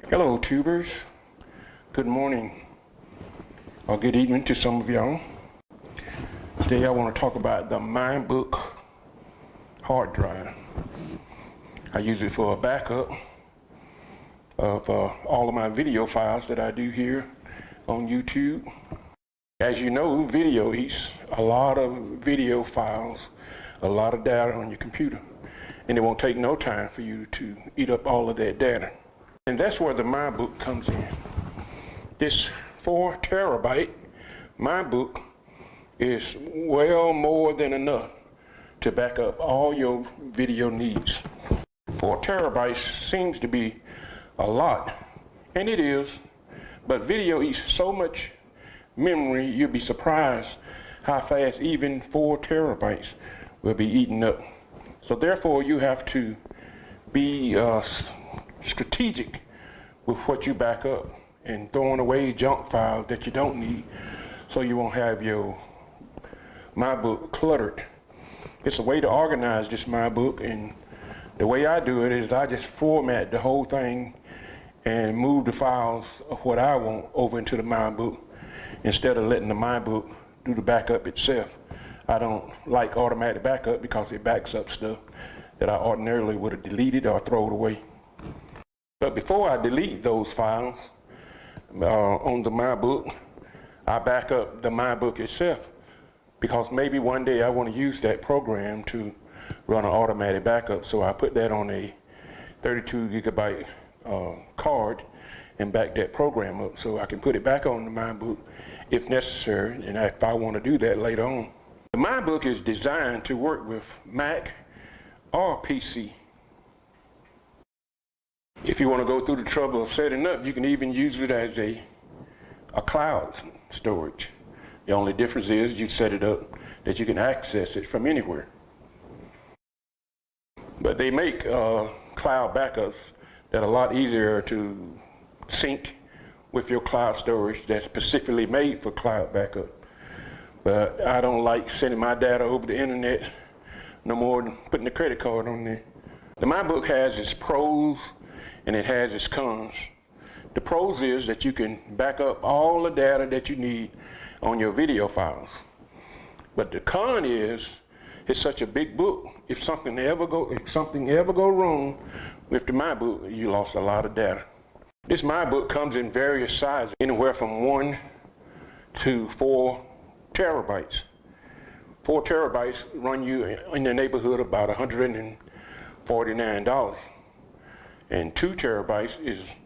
Hello tubers, good morning or good evening to some of y'all. Today I want to talk about the MindBook hard drive. I use it for a backup of all of my video files that I do here on YouTube. As you know, video eats a lot of video files, a lot of data on your computer, and it won't take no time for you to eat up all of that data. And that's where the MindBook comes in. This 4 terabyte MindBook is well more than enough to back up all your video needs. 4 terabytes seems to be a lot, and it is, but video eats so much memory you'll be surprised how fast even 4 terabytes will be eaten up. So therefore you have to be strategic with what you back up and throwing away junk files that you don't need so you won't have your MindBook cluttered. It's a way to organize this MindBook, and the way I do it is I just format the whole thing and move the files of what I want over into the MindBook instead of letting the MindBook do the backup itself. I don't like automatic backup because it backs up stuff that I ordinarily would have deleted or thrown away. But before I delete those files on the MindBook, I back up the MindBook itself, because maybe one day I want to use that program to run an automatic backup. So I put that on a 32 gigabyte card and back that program up so I can put it back on the MindBook if necessary, and if I want to do that later on. The MindBook is designed to work with Mac or PC. If you want to go through the trouble of setting up, you can even use it as a cloud storage. The only difference is you set it up that you can access it from anywhere. But they make cloud backups that are a lot easier to sync with your cloud storage that's specifically made for cloud backup. But I don't like sending my data over the internet no more than putting a credit card on there. The MindBook has its pros and it has its cons. The pros is that you can back up all the data that you need on your video files. But the con is it's such a big book. If something ever go wrong with the MindBook, you lost a lot of data. This MindBook comes in various sizes, anywhere from 1 to 4 terabytes. 4 terabytes run you in the neighborhood of about $149. And 2 terabytes is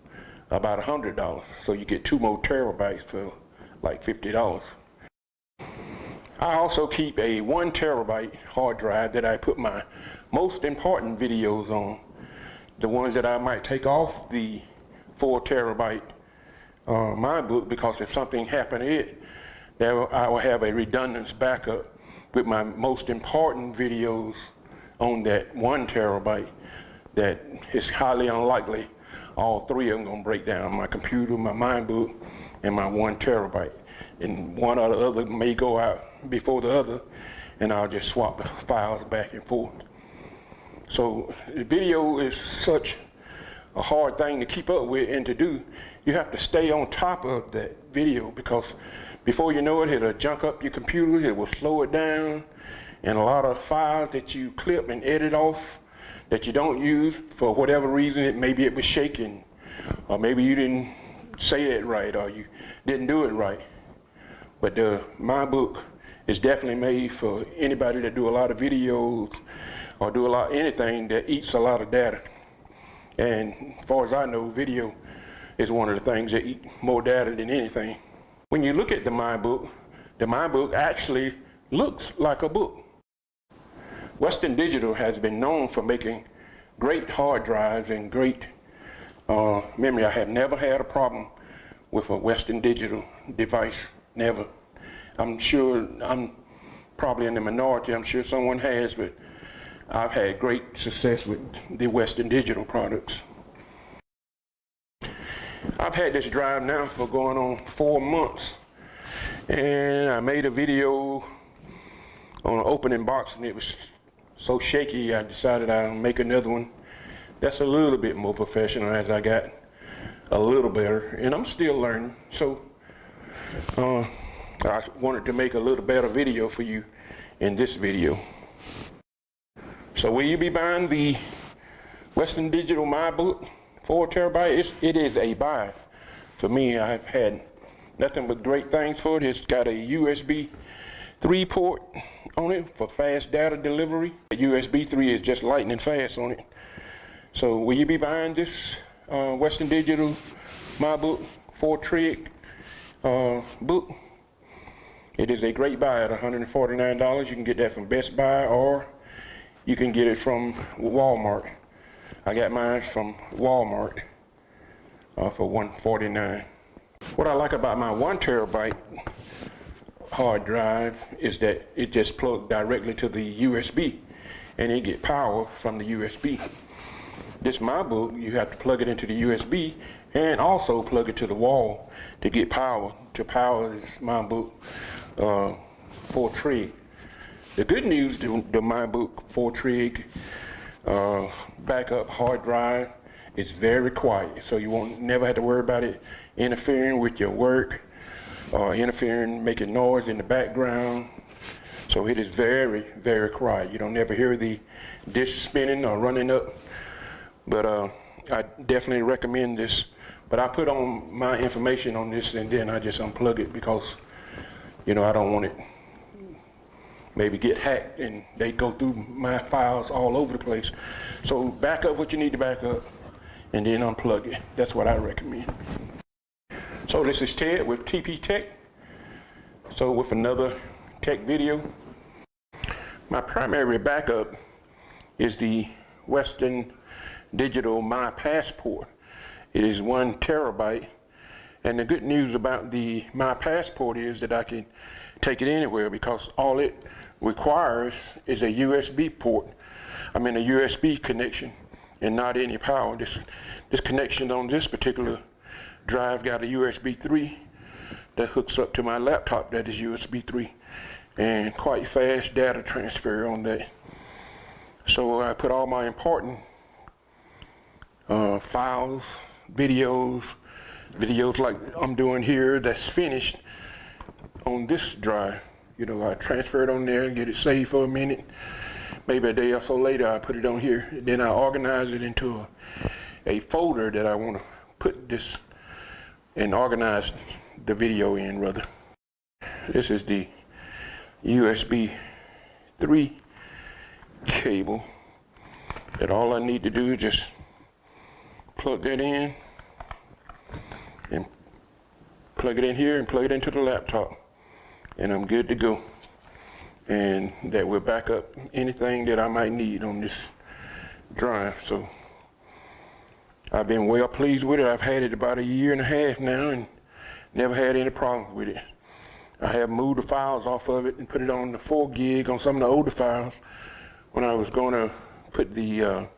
about $100. So you get 2 more terabytes for like $50. I also keep a 1 terabyte hard drive that I put my most important videos on, the ones that I might take off the 4 terabyte MindBook, because if something happened to it, I will have a redundant backup with my most important videos on that 1 terabyte that is highly unlikely all 3 of them gonna break down: my computer, my MindBook, and my 1 terabyte. And one or the other may go out before the other, and I'll just swap the files back and forth. So the video is such a hard thing to keep up with and to do. You have to stay on top of that video, because before you know it, it'll junk up your computer, it will slow it down, and a lot of files that you clip and edit off that you don't use for whatever reason, maybe it was shaking, or maybe you didn't say it right, or you didn't do it right. But the MindBook is definitely made for anybody that do a lot of videos or do anything that eats a lot of data. And as far as I know, video is one of the things that eat more data than anything. When you look at the MindBook actually looks like a book. Western Digital has been known for making great hard drives and great memory. I have never had a problem with a Western Digital device, never. I'm sure I'm probably in the minority, I'm sure someone has, but I've had great success with the Western Digital products. I've had this drive now for going on 4 months, and I made a video on an opening box, and it was so shaky I decided I'd make another one that's a little bit more professional as I got a little better, and I'm still learning. So I wanted to make a little better video for you in this video. So will you be buying the Western Digital MyBook 4 terabyte? It is a buy for me. I've had nothing but great things for it. It's got a USB 3 port on it for fast data delivery. The USB 3 is just lightning fast on it. So will you be buying this Western Digital MyBook 4 Trig book? It is a great buy at $149. You can get that from Best Buy, or you can get it from Walmart. I got mine from Walmart for $149. What I like about my 1 terabyte hard drive is that it just plugs directly to the USB, and it get power from the USB. This MyBook, you have to plug it into the USB and also plug it to the wall to get power, to power this MyBook 4 Trig. The good news, the MyBook 4 Trig backup hard drive is very quiet, so you won't never have to worry about it interfering with your work or interfering, making noise in the background. So it is very, very quiet. You don't ever hear the dish spinning or running up. But I definitely recommend this. But I put on my information on this, and then I just unplug it because, you know, I don't want it maybe get hacked and they go through my files all over the place. So back up what you need to back up and then unplug it. That's what I recommend. So this is Ted with TP Tech. So with another tech video. My primary backup is the Western Digital My Passport. It is 1 terabyte. And the good news about the My Passport is that I can take it anywhere because all it requires is a USB port. I mean a USB connection and not any power. This connection on this particular drive got a USB 3 that hooks up to my laptop that is USB 3 and quite fast data transfer on that. So I put all my important files, videos like I'm doing here that's finished on this drive. You know, I transfer it on there and get it saved for a minute. Maybe a day or so later I put it on here. Then I organize it into a folder that I want to put this and organize the video in rather. This is the USB 3 cable that all I need to do is just plug that in and plug it in here and plug it into the laptop, and I'm good to go. And that will back up anything that I might need on this drive. So I've been well pleased with it. I've had it about 1.5 years now and never had any problems with it. I have moved the files off of it and put it on the 4 gig on some of the older files when I was going to put the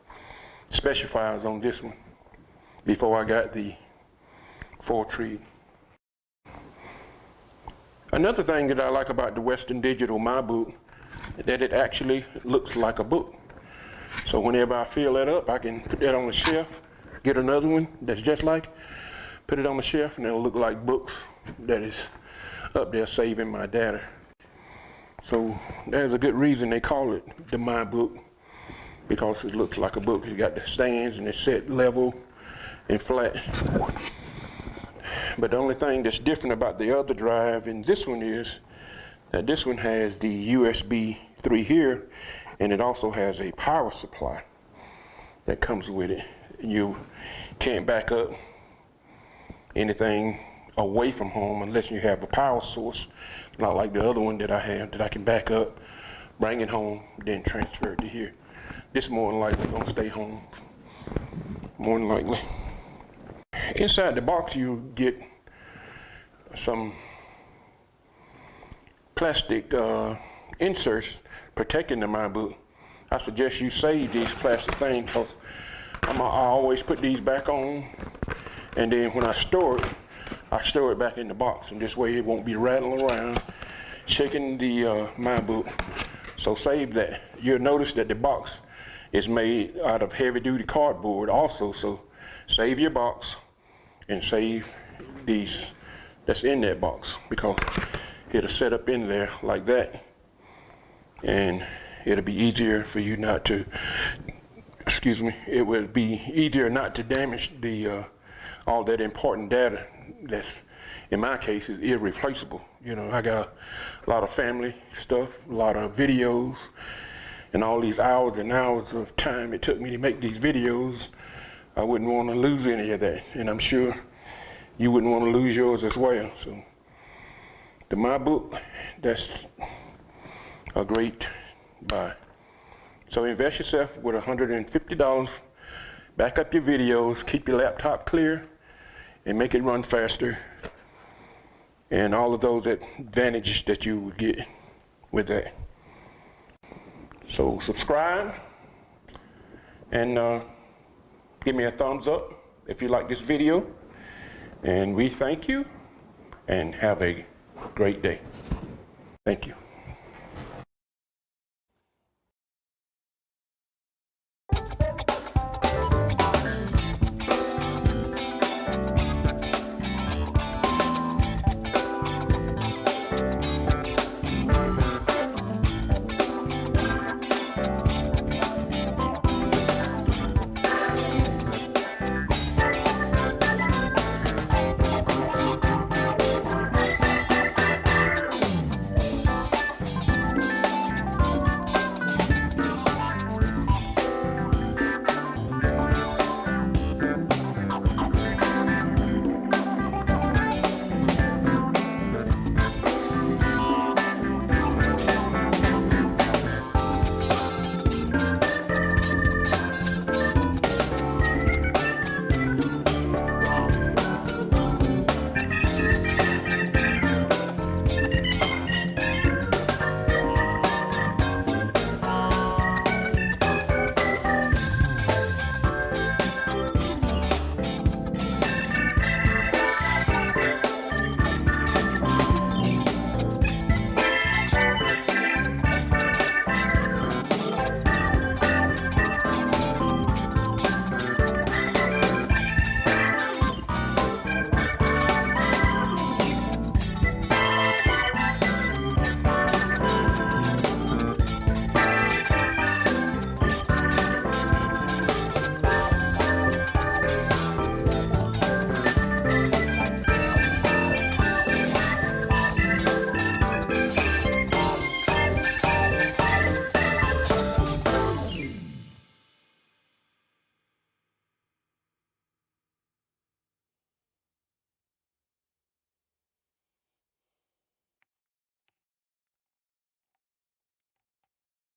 special files on this one before I got the 4 Trig. Another thing that I like about the Western Digital MyBook is that it actually looks like a book. So whenever I fill that up, I can put that on the shelf, get another one that's just like, put it on the shelf, and it'll look like books that is up there saving my data. So there's a good reason they call it the MyBook, because it looks like a book. You got the stands and it's set level and flat. But the only thing that's different about the other drive and this one is that this one has the USB 3 here, and it also has a power supply that comes with it. You can't back up anything away from home unless you have a power source, not like the other one that I have that I can back up, bring it home, then transfer it to here. This more than likely gonna stay home, more than likely. Inside the box you get some plastic inserts protecting the MyBook. I suggest you save these plastic things because I always put these back on, and then when I store it back in the box, and this way it won't be rattling around, shaking the MyBook. So save that. You'll notice that the box is made out of heavy-duty cardboard also, so save your box and save these that's in that box, because it'll set up in there like that, and it'll be easier for you not to, excuse me, it will be easier not to damage the all that important data that's, in my case, is irreplaceable. You know, I got a lot of family stuff, a lot of videos, and all these hours and hours of time it took me to make these videos. I wouldn't want to lose any of that, and I'm sure you wouldn't want to lose yours as well. So the My Book, that's a great buy. So invest yourself with $150, back up your videos, keep your laptop clear, and make it run faster, and all of those advantages that you would get with that. So subscribe, and give me a thumbs up if you like this video, and we thank you, and have a great day. Thank you.